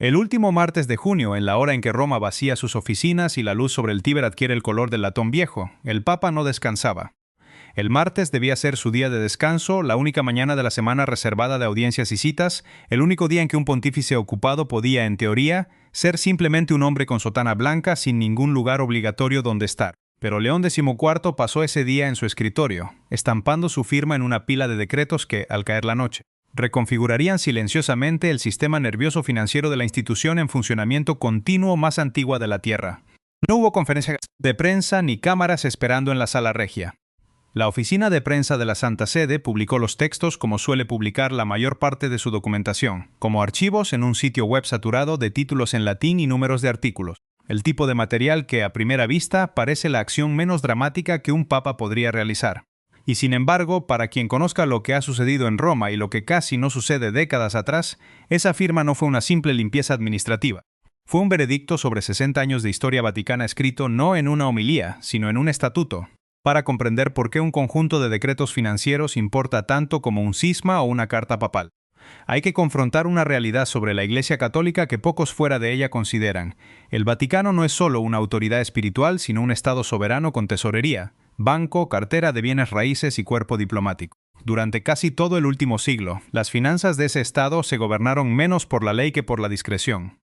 El último martes de junio, en la hora en que Roma vacía sus oficinas y la luz sobre el Tíber adquiere el color del latón viejo, el Papa no descansaba. El martes debía ser su día de descanso, la única mañana de la semana reservada de audiencias y citas, el único día en que un pontífice ocupado podía, en teoría, ser simplemente un hombre con sotana blanca sin ningún lugar obligatorio donde estar. Pero León XIV pasó ese día en su escritorio, estampando su firma en una pila de decretos que, al caer la noche, reconfigurarían silenciosamente el sistema nervioso financiero de la institución en funcionamiento continuo más antigua de la Tierra. No hubo conferencias de prensa ni cámaras esperando en la sala regia. La oficina de prensa de la Santa Sede publicó los textos como suele publicar la mayor parte de su documentación, como archivos en un sitio web saturado de títulos en latín y números de artículos. El tipo de material que, a primera vista, parece la acción menos dramática que un papa podría realizar. Y sin embargo, para quien conozca lo que ha sucedido en Roma y lo que casi no sucede décadas atrás, esa firma no fue una simple limpieza administrativa. Fue un veredicto sobre 60 años de historia vaticana escrito no en una homilía, sino en un estatuto, para comprender por qué un conjunto de decretos financieros importa tanto como un cisma o una carta papal. Hay que confrontar una realidad sobre la Iglesia Católica que pocos fuera de ella consideran. El Vaticano no es solo una autoridad espiritual, sino un Estado soberano con tesorería, banco, cartera de bienes raíces y cuerpo diplomático. Durante casi todo el último siglo, las finanzas de ese Estado se gobernaron menos por la ley que por la discreción.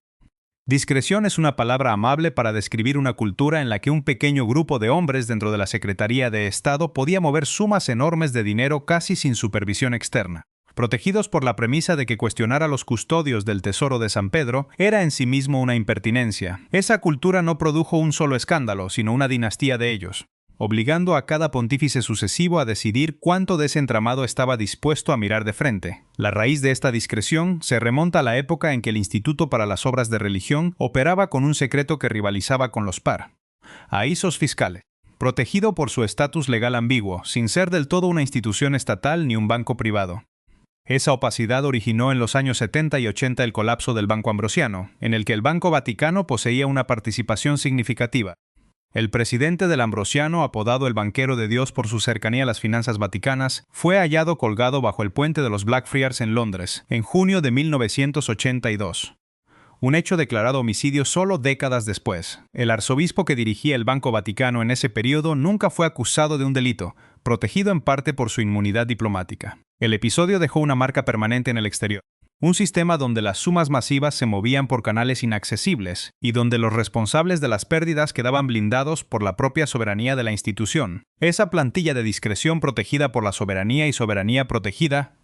Discreción es una palabra amable para describir una cultura en la que un pequeño grupo de hombres dentro de la Secretaría de Estado podía mover sumas enormes de dinero casi sin supervisión externa. Protegidos por la premisa de que cuestionar a los custodios del tesoro de San Pedro era en sí mismo una impertinencia. Esa cultura no produjo un solo escándalo, sino una dinastía de ellos, obligando a cada pontífice sucesivo a decidir cuánto de ese entramado estaba dispuesto a mirar de frente. La raíz de esta discreción se remonta a la época en que el Instituto para las Obras de Religión operaba con un secreto que rivalizaba con los par. Ahisos fiscales. Protegido por su estatus legal ambiguo, sin ser del todo una institución estatal ni un banco privado. Esa opacidad originó en los años 70 y 80 el colapso del Banco Ambrosiano, en el que el Banco Vaticano poseía una participación significativa. El presidente del Ambrosiano, apodado el Banquero de Dios por su cercanía a las finanzas vaticanas, fue hallado colgado bajo el puente de los Blackfriars en Londres, en junio de 1982. Un hecho declarado homicidio solo décadas después. El arzobispo que dirigía el Banco Vaticano en ese periodo nunca fue acusado de un delito, protegido en parte por su inmunidad diplomática. El episodio dejó una marca permanente en el exterior. Un sistema donde las sumas masivas se movían por canales inaccesibles y donde los responsables de las pérdidas quedaban blindados por la propia soberanía de la institución. Esa plantilla de discreción protegida por la soberanía y soberanía protegida,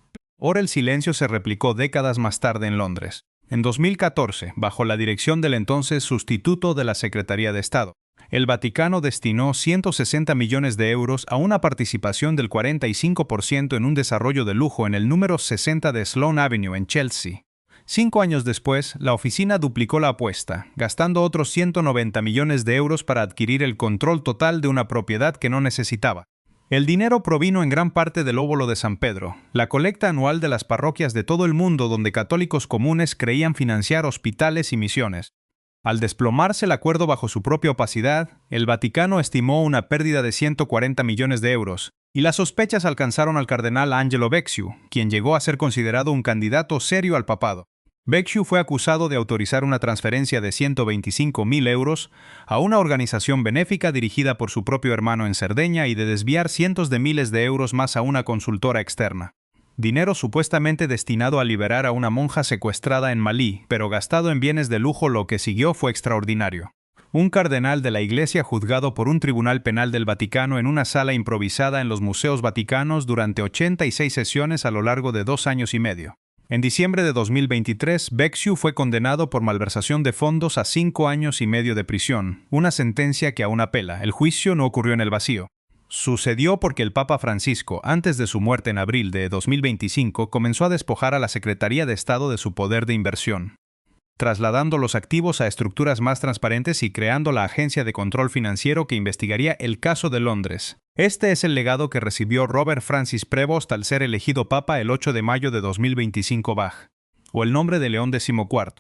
ahora el silencio se replicó décadas más tarde en Londres. En 2014, bajo la dirección del entonces sustituto de la Secretaría de Estado, el Vaticano destinó 160 millones de euros a una participación del 45% en un desarrollo de lujo en el número 60 de Sloane Avenue en Chelsea. 5 años después, la oficina duplicó la apuesta, gastando otros 190 millones de euros para adquirir el control total de una propiedad que no necesitaba. El dinero provino en gran parte del óvulo de San Pedro, la colecta anual de las parroquias de todo el mundo donde católicos comunes creían financiar hospitales y misiones. Al desplomarse el acuerdo bajo su propia opacidad, el Vaticano estimó una pérdida de 140 millones de euros, y las sospechas alcanzaron al cardenal Angelo Becciu, quien llegó a ser considerado un candidato serio al papado. Becciu fue acusado de autorizar una transferencia de 125.000 euros a una organización benéfica dirigida por su propio hermano en Cerdeña y de desviar cientos de miles de euros más a una consultora externa. Dinero supuestamente destinado a liberar a una monja secuestrada en Malí, pero gastado en bienes de lujo. Lo que siguió fue extraordinario. Un cardenal de la Iglesia juzgado por un tribunal penal del Vaticano en una sala improvisada en los museos vaticanos durante 86 sesiones a lo largo de 2 años y medio. En diciembre de 2023, Becciu fue condenado por malversación de fondos a 5 años y medio de prisión, una sentencia que aún apela. El juicio no ocurrió en el vacío. Sucedió porque el Papa Francisco, antes de su muerte en abril de 2025, comenzó a despojar a la Secretaría de Estado de su poder de inversión, trasladando los activos a estructuras más transparentes y creando la Agencia de Control Financiero que investigaría el caso de Londres. Este es el legado que recibió Robert Francis Prevost al ser elegido Papa el 8 de mayo de 2025 o el nombre de León XIV.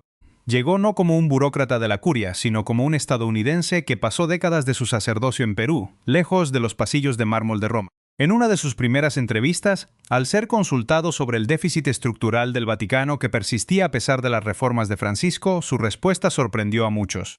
Llegó no como un burócrata de la curia, sino como un estadounidense que pasó décadas de su sacerdocio en Perú, lejos de los pasillos de mármol de Roma. En una de sus primeras entrevistas, al ser consultado sobre el déficit estructural del Vaticano que persistía a pesar de las reformas de Francisco, su respuesta sorprendió a muchos.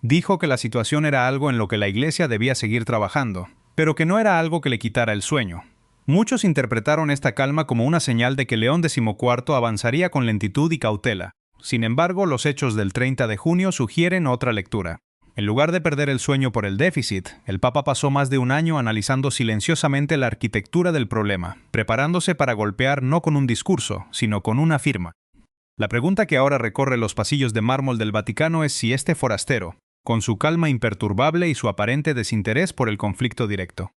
Dijo que la situación era algo en lo que la Iglesia debía seguir trabajando, pero que no era algo que le quitara el sueño. Muchos interpretaron esta calma como una señal de que León XIV avanzaría con lentitud y cautela. Sin embargo, los hechos del 30 de junio sugieren otra lectura. En lugar de perder el sueño por el déficit, el Papa pasó más de un año analizando silenciosamente la arquitectura del problema, preparándose para golpear no con un discurso, sino con una firma. La pregunta que ahora recorre los pasillos de mármol del Vaticano es si este forastero, con su calma imperturbable y su aparente desinterés por el conflicto directo,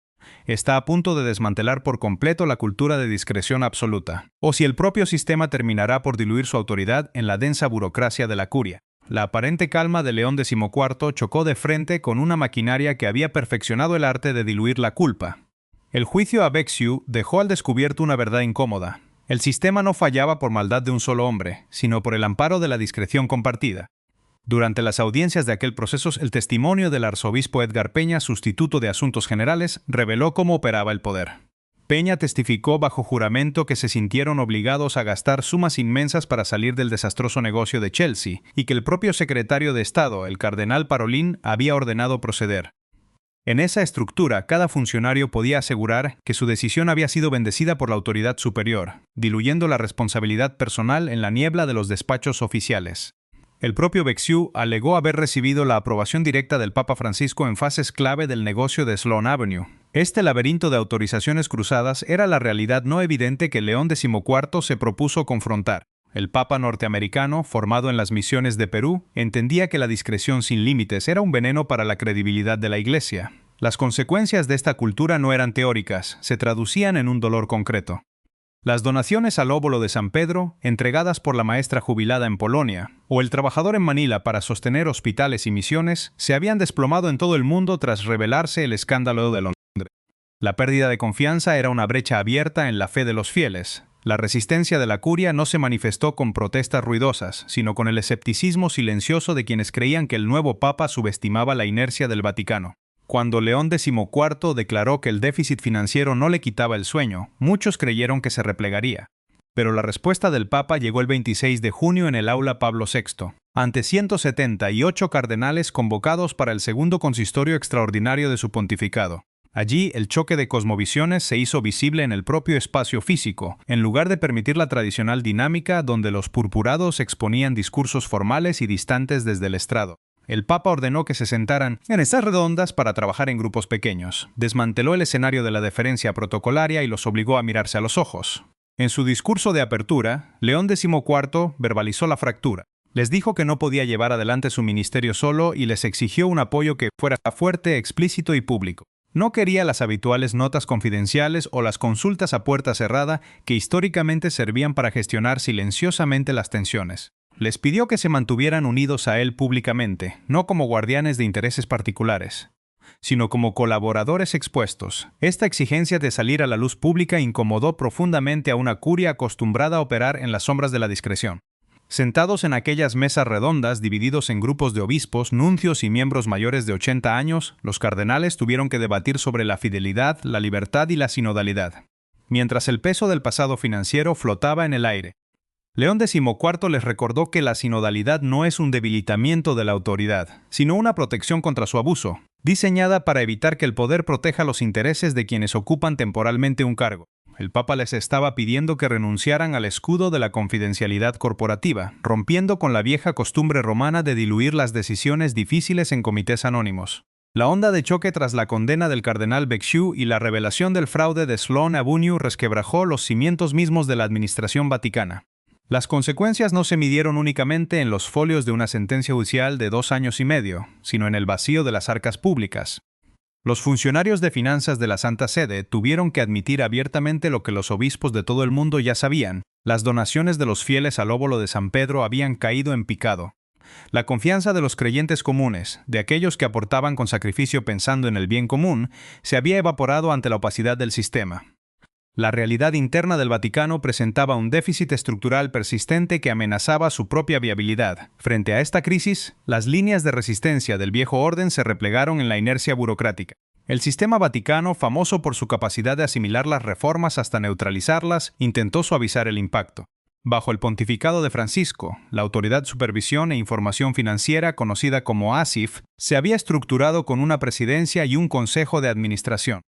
está a punto de desmantelar por completo la cultura de discreción absoluta, o si el propio sistema terminará por diluir su autoridad en la densa burocracia de la curia. La aparente calma de León XIV chocó de frente con una maquinaria que había perfeccionado el arte de diluir la culpa. El juicio a Bexhill dejó al descubierto una verdad incómoda. El sistema no fallaba por maldad de un solo hombre, sino por el amparo de la discreción compartida. Durante las audiencias de aquel proceso, el testimonio del arzobispo Edgar Peña, sustituto de Asuntos Generales, reveló cómo operaba el poder. Peña testificó bajo juramento que se sintieron obligados a gastar sumas inmensas para salir del desastroso negocio de Chelsea y que el propio secretario de Estado, el cardenal Parolin, había ordenado proceder. En esa estructura, cada funcionario podía asegurar que su decisión había sido bendecida por la autoridad superior, diluyendo la responsabilidad personal en la niebla de los despachos oficiales. El propio Bexhill alegó haber recibido la aprobación directa del Papa Francisco en fases clave del negocio de Sloane Avenue. Este laberinto de autorizaciones cruzadas era la realidad no evidente que León XIV se propuso confrontar. El Papa norteamericano, formado en las misiones de Perú, entendía que la discreción sin límites era un veneno para la credibilidad de la Iglesia. Las consecuencias de esta cultura no eran teóricas, se traducían en un dolor concreto. Las donaciones al óbolo de San Pedro, entregadas por la maestra jubilada en Polonia, o el trabajador en Manila para sostener hospitales y misiones, se habían desplomado en todo el mundo tras revelarse el escándalo de Londres. La pérdida de confianza era una brecha abierta en la fe de los fieles. La resistencia de la curia no se manifestó con protestas ruidosas, sino con el escepticismo silencioso de quienes creían que el nuevo Papa subestimaba la inercia del Vaticano. Cuando León XIV declaró que el déficit financiero no le quitaba el sueño, muchos creyeron que se replegaría. Pero la respuesta del Papa llegó el 26 de junio en el aula Pablo VI, ante 178 cardenales convocados para el segundo consistorio extraordinario de su pontificado. Allí, el choque de cosmovisiones se hizo visible en el propio espacio físico, en lugar de permitir la tradicional dinámica donde los purpurados exponían discursos formales y distantes desde el estrado. El Papa ordenó que se sentaran en esas redondas para trabajar en grupos pequeños. Desmanteló el escenario de la deferencia protocolaria y los obligó a mirarse a los ojos. En su discurso de apertura, León XIV verbalizó la fractura. Les dijo que no podía llevar adelante su ministerio solo y les exigió un apoyo que fuera fuerte, explícito y público. No quería las habituales notas confidenciales o las consultas a puerta cerrada que históricamente servían para gestionar silenciosamente las tensiones. Les pidió que se mantuvieran unidos a él públicamente, no como guardianes de intereses particulares, sino como colaboradores expuestos. Esta exigencia de salir a la luz pública incomodó profundamente a una curia acostumbrada a operar en las sombras de la discreción. Sentados en aquellas mesas redondas, divididos en grupos de obispos, nuncios y miembros mayores de 80 años, los cardenales tuvieron que debatir sobre la fidelidad, la libertad y la sinodalidad, mientras el peso del pasado financiero flotaba en el aire. León XIV les recordó que la sinodalidad no es un debilitamiento de la autoridad, sino una protección contra su abuso, diseñada para evitar que el poder proteja los intereses de quienes ocupan temporalmente un cargo. El Papa les estaba pidiendo que renunciaran al escudo de la confidencialidad corporativa, rompiendo con la vieja costumbre romana de diluir las decisiones difíciles en comités anónimos. La onda de choque tras la condena del cardenal Bexhill y la revelación del fraude de Sloane Avenue resquebrajó los cimientos mismos de la administración vaticana. Las consecuencias no se midieron únicamente en los folios de una sentencia judicial de 2 años y medio, sino en el vacío de las arcas públicas. Los funcionarios de finanzas de la Santa Sede tuvieron que admitir abiertamente lo que los obispos de todo el mundo ya sabían: las donaciones de los fieles al óbolo de San Pedro habían caído en picado. La confianza de los creyentes comunes, de aquellos que aportaban con sacrificio pensando en el bien común, se había evaporado ante la opacidad del sistema. La realidad interna del Vaticano presentaba un déficit estructural persistente que amenazaba su propia viabilidad. Frente a esta crisis, las líneas de resistencia del viejo orden se replegaron en la inercia burocrática. El sistema vaticano, famoso por su capacidad de asimilar las reformas hasta neutralizarlas, intentó suavizar el impacto. Bajo el pontificado de Francisco, la Autoridad de Supervisión e Información Financiera, conocida como ASIF, se había estructurado con una presidencia y un consejo de administración.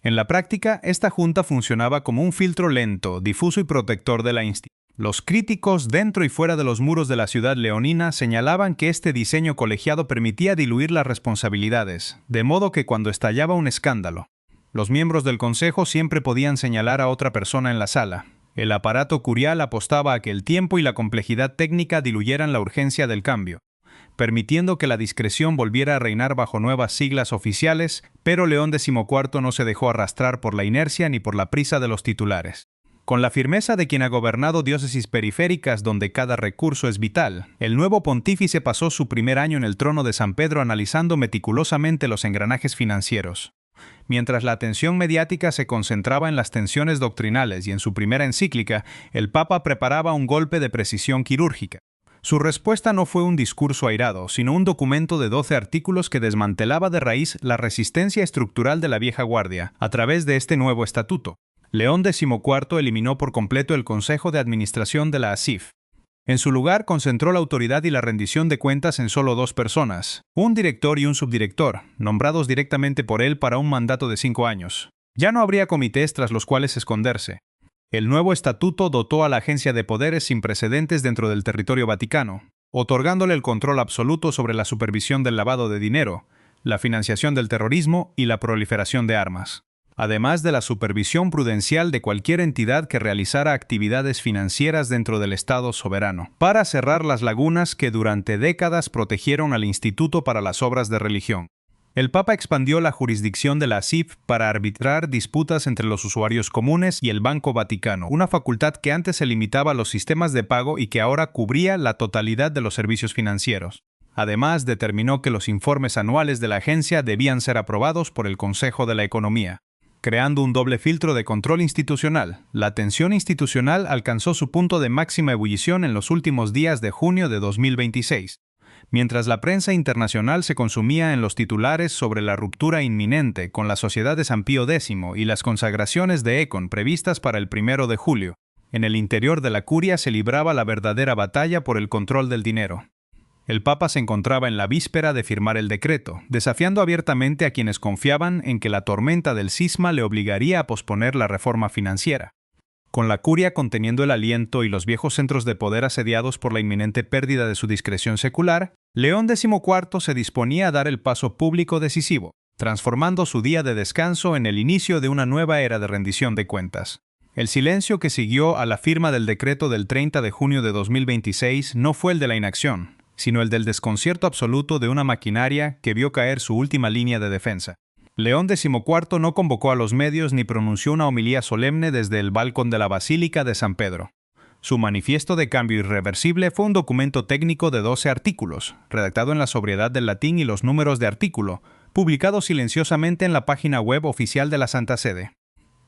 En la práctica, esta junta funcionaba como un filtro lento, difuso y protector de la institución. Los críticos dentro y fuera de los muros de la ciudad leonina señalaban que este diseño colegiado permitía diluir las responsabilidades, de modo que cuando estallaba un escándalo, los miembros del consejo siempre podían señalar a otra persona en la sala. El aparato curial apostaba a que el tiempo y la complejidad técnica diluyeran la urgencia del cambio, permitiendo que la discreción volviera a reinar bajo nuevas siglas oficiales, pero León XIV no se dejó arrastrar por la inercia ni por la prisa de los titulares. Con la firmeza de quien ha gobernado diócesis periféricas donde cada recurso es vital, el nuevo pontífice pasó su primer año en el trono de San Pedro analizando meticulosamente los engranajes financieros. Mientras la atención mediática se concentraba en las tensiones doctrinales y en su primera encíclica, el Papa preparaba un golpe de precisión quirúrgica. Su respuesta no fue un discurso airado, sino un documento de 12 artículos que desmantelaba de raíz la resistencia estructural de la vieja guardia a través de este nuevo estatuto. León XIV eliminó por completo el Consejo de Administración de la ASIF. En su lugar, concentró la autoridad y la rendición de cuentas en solo 2 personas, un director y un subdirector, nombrados directamente por él para un mandato de 5 años. Ya no habría comités tras los cuales esconderse. El nuevo estatuto dotó a la agencia de poderes sin precedentes dentro del territorio vaticano, otorgándole el control absoluto sobre la supervisión del lavado de dinero, la financiación del terrorismo y la proliferación de armas, además de la supervisión prudencial de cualquier entidad que realizara actividades financieras dentro del Estado soberano, para cerrar las lagunas que durante décadas protegieron al Instituto para las Obras de Religión. El Papa expandió la jurisdicción de la ASIF para arbitrar disputas entre los usuarios comunes y el Banco Vaticano, una facultad que antes se limitaba a los sistemas de pago y que ahora cubría la totalidad de los servicios financieros. Además, determinó que los informes anuales de la agencia debían ser aprobados por el Consejo de la Economía. Creando un doble filtro de control institucional, la tensión institucional alcanzó su punto de máxima ebullición en los últimos días de junio de 2026. Mientras la prensa internacional se consumía en los titulares sobre la ruptura inminente con la Sociedad de San Pío X y las consagraciones de Econ previstas para el 1 de julio, en el interior de la curia se libraba la verdadera batalla por el control del dinero. El Papa se encontraba en la víspera de firmar el decreto, desafiando abiertamente a quienes confiaban en que la tormenta del cisma le obligaría a posponer la reforma financiera. Con la curia conteniendo el aliento y los viejos centros de poder asediados por la inminente pérdida de su discreción secular, León XIV se disponía a dar el paso público decisivo, transformando su día de descanso en el inicio de una nueva era de rendición de cuentas. El silencio que siguió a la firma del decreto del 30 de junio de 2026 no fue el de la inacción, sino el del desconcierto absoluto de una maquinaria que vio caer su última línea de defensa. León XIV no convocó a los medios ni pronunció una homilía solemne desde el balcón de la Basílica de San Pedro. Su manifiesto de cambio irreversible fue un documento técnico de 12 artículos, redactado en la sobriedad del latín y los números de artículo, publicado silenciosamente en la página web oficial de la Santa Sede.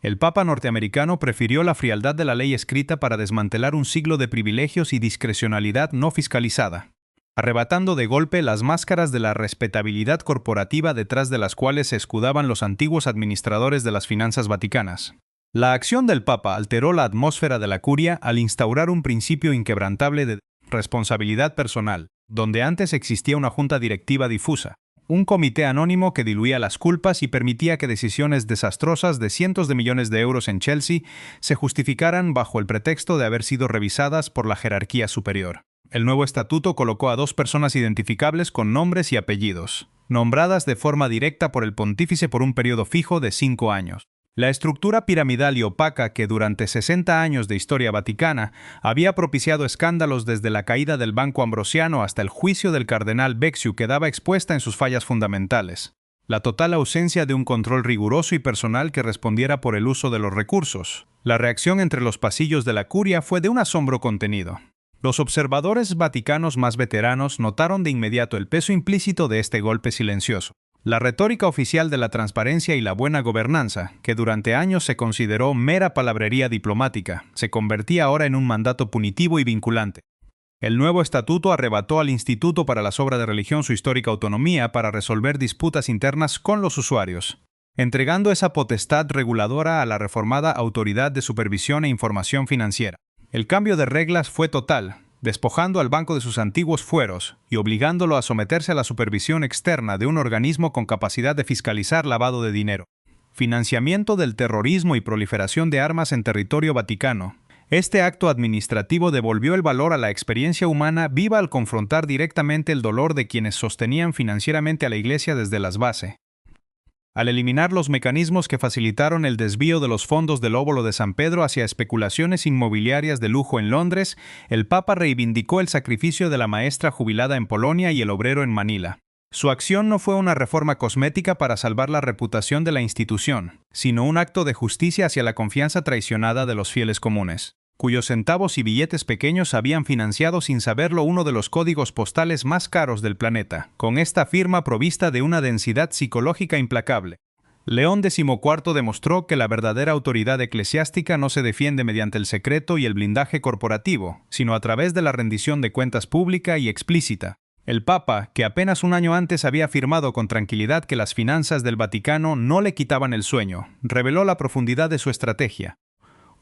El Papa norteamericano prefirió la frialdad de la ley escrita para desmantelar un siglo de privilegios y discrecionalidad no fiscalizada, arrebatando de golpe las máscaras de la respetabilidad corporativa detrás de las cuales se escudaban los antiguos administradores de las finanzas vaticanas. La acción del Papa alteró la atmósfera de la curia al instaurar un principio inquebrantable de responsabilidad personal, donde antes existía una junta directiva difusa, un comité anónimo que diluía las culpas y permitía que decisiones desastrosas de cientos de millones de euros en Chelsea se justificaran bajo el pretexto de haber sido revisadas por la jerarquía superior. El nuevo estatuto colocó a 2 personas identificables con nombres y apellidos, nombradas de forma directa por el pontífice por un periodo fijo de 5 años. La estructura piramidal y opaca que durante 60 años de historia vaticana había propiciado escándalos desde la caída del Banco Ambrosiano hasta el juicio del cardenal Becciu quedaba expuesta en sus fallas fundamentales. La total ausencia de un control riguroso y personal que respondiera por el uso de los recursos. La reacción entre los pasillos de la curia fue de un asombro contenido. Los observadores vaticanos más veteranos notaron de inmediato el peso implícito de este golpe silencioso. La retórica oficial de la transparencia y la buena gobernanza, que durante años se consideró mera palabrería diplomática, se convertía ahora en un mandato punitivo y vinculante. El nuevo estatuto arrebató al Instituto para las Obras de Religión su histórica autonomía para resolver disputas internas con los usuarios, entregando esa potestad reguladora a la reformada Autoridad de Supervisión e Información Financiera. El cambio de reglas fue total, despojando al banco de sus antiguos fueros y obligándolo a someterse a la supervisión externa de un organismo con capacidad de fiscalizar lavado de dinero. Financiamiento del terrorismo y proliferación de armas en territorio vaticano. Este acto administrativo devolvió el valor a la experiencia humana viva al confrontar directamente el dolor de quienes sostenían financieramente a la Iglesia desde las bases. Al eliminar los mecanismos que facilitaron el desvío de los fondos del óbolo de San Pedro hacia especulaciones inmobiliarias de lujo en Londres, el Papa reivindicó el sacrificio de la maestra jubilada en Polonia y el obrero en Manila. Su acción no fue una reforma cosmética para salvar la reputación de la institución, sino un acto de justicia hacia la confianza traicionada de los fieles comunes, cuyos centavos y billetes pequeños habían financiado sin saberlo uno de los códigos postales más caros del planeta, con esta firma provista de una densidad psicológica implacable. León XIV demostró que la verdadera autoridad eclesiástica no se defiende mediante el secreto y el blindaje corporativo, sino a través de la rendición de cuentas pública y explícita. El Papa, que apenas un año antes había afirmado con tranquilidad que las finanzas del Vaticano no le quitaban el sueño, reveló la profundidad de su estrategia.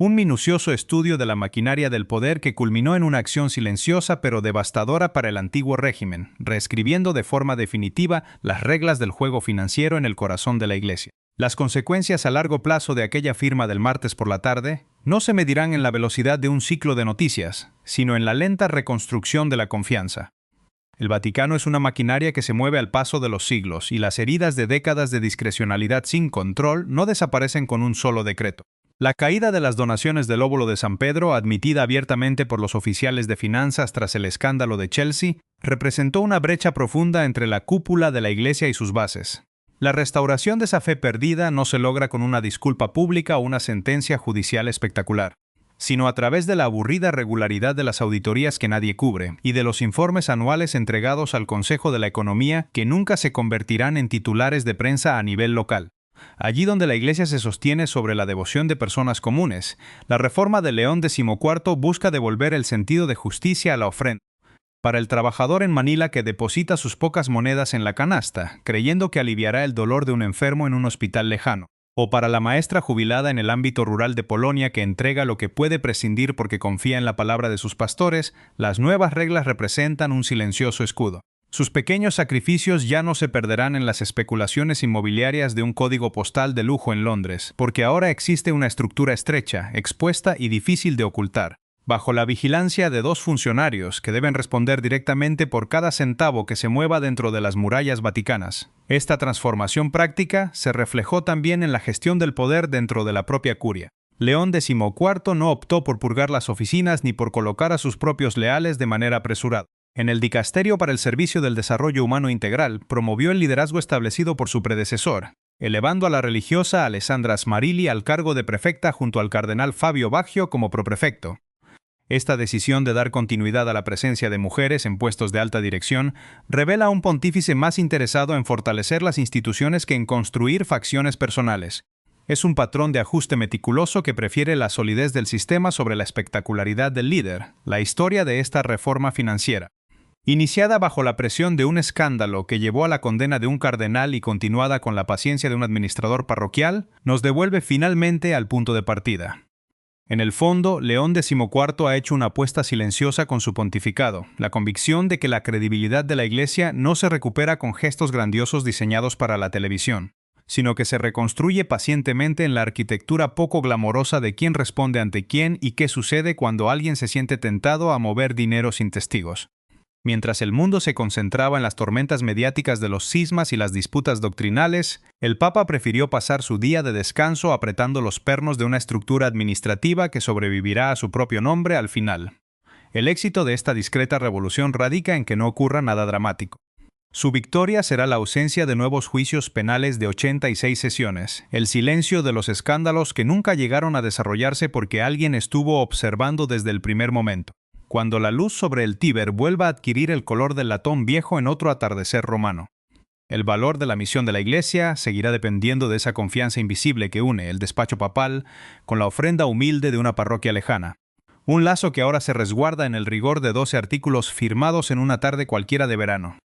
Un minucioso estudio de la maquinaria del poder que culminó en una acción silenciosa pero devastadora para el antiguo régimen, reescribiendo de forma definitiva las reglas del juego financiero en el corazón de la Iglesia. Las consecuencias a largo plazo de aquella firma del martes por la tarde no se medirán en la velocidad de un ciclo de noticias, sino en la lenta reconstrucción de la confianza. El Vaticano es una maquinaria que se mueve al paso de los siglos y las heridas de décadas de discrecionalidad sin control no desaparecen con un solo decreto. La caída de las donaciones del óbolo de San Pedro, admitida abiertamente por los oficiales de finanzas tras el escándalo de Chelsea, representó una brecha profunda entre la cúpula de la Iglesia y sus bases. La restauración de esa fe perdida no se logra con una disculpa pública o una sentencia judicial espectacular, sino a través de la aburrida regularidad de las auditorías que nadie cubre y de los informes anuales entregados al Consejo de la Economía que nunca se convertirán en titulares de prensa a nivel local. Allí donde la Iglesia se sostiene sobre la devoción de personas comunes, la reforma de León XIV busca devolver el sentido de justicia a la ofrenda. Para el trabajador en Manila que deposita sus pocas monedas en la canasta, creyendo que aliviará el dolor de un enfermo en un hospital lejano, o para la maestra jubilada en el ámbito rural de Polonia que entrega lo que puede prescindir porque confía en la palabra de sus pastores, las nuevas reglas representan un silencioso escudo. Sus pequeños sacrificios ya no se perderán en las especulaciones inmobiliarias de un código postal de lujo en Londres, porque ahora existe una estructura estrecha, expuesta y difícil de ocultar, bajo la vigilancia de dos funcionarios que deben responder directamente por cada centavo que se mueva dentro de las murallas vaticanas. Esta transformación práctica se reflejó también en la gestión del poder dentro de la propia curia. León XIV no optó por purgar las oficinas ni por colocar a sus propios leales de manera apresurada. En el Dicasterio para el Servicio del Desarrollo Humano Integral promovió el liderazgo establecido por su predecesor, elevando a la religiosa Alessandra Smarilli al cargo de prefecta junto al cardenal Fabio Baggio como proprefecto. Esta decisión de dar continuidad a la presencia de mujeres en puestos de alta dirección revela a un pontífice más interesado en fortalecer las instituciones que en construir facciones personales. Es un patrón de ajuste meticuloso que prefiere la solidez del sistema sobre la espectacularidad del líder, la historia de esta reforma financiera. Iniciada bajo la presión de un escándalo que llevó a la condena de un cardenal y continuada con la paciencia de un administrador parroquial, nos devuelve finalmente al punto de partida. En el fondo, León XIV ha hecho una apuesta silenciosa con su pontificado, la convicción de que la credibilidad de la Iglesia no se recupera con gestos grandiosos diseñados para la televisión, sino que se reconstruye pacientemente en la arquitectura poco glamorosa de quién responde ante quién y qué sucede cuando alguien se siente tentado a mover dinero sin testigos. Mientras el mundo se concentraba en las tormentas mediáticas de los cismas y las disputas doctrinales, el Papa prefirió pasar su día de descanso apretando los pernos de una estructura administrativa que sobrevivirá a su propio nombre al final. El éxito de esta discreta revolución radica en que no ocurra nada dramático. Su victoria será la ausencia de nuevos juicios penales de 86 sesiones, el silencio de los escándalos que nunca llegaron a desarrollarse porque alguien estuvo observando desde el primer momento, cuando la luz sobre el Tíber vuelva a adquirir el color del latón viejo en otro atardecer romano. El valor de la misión de la Iglesia seguirá dependiendo de esa confianza invisible que une el despacho papal con la ofrenda humilde de una parroquia lejana. Un lazo que ahora se resguarda en el rigor de 12 artículos firmados en una tarde cualquiera de verano.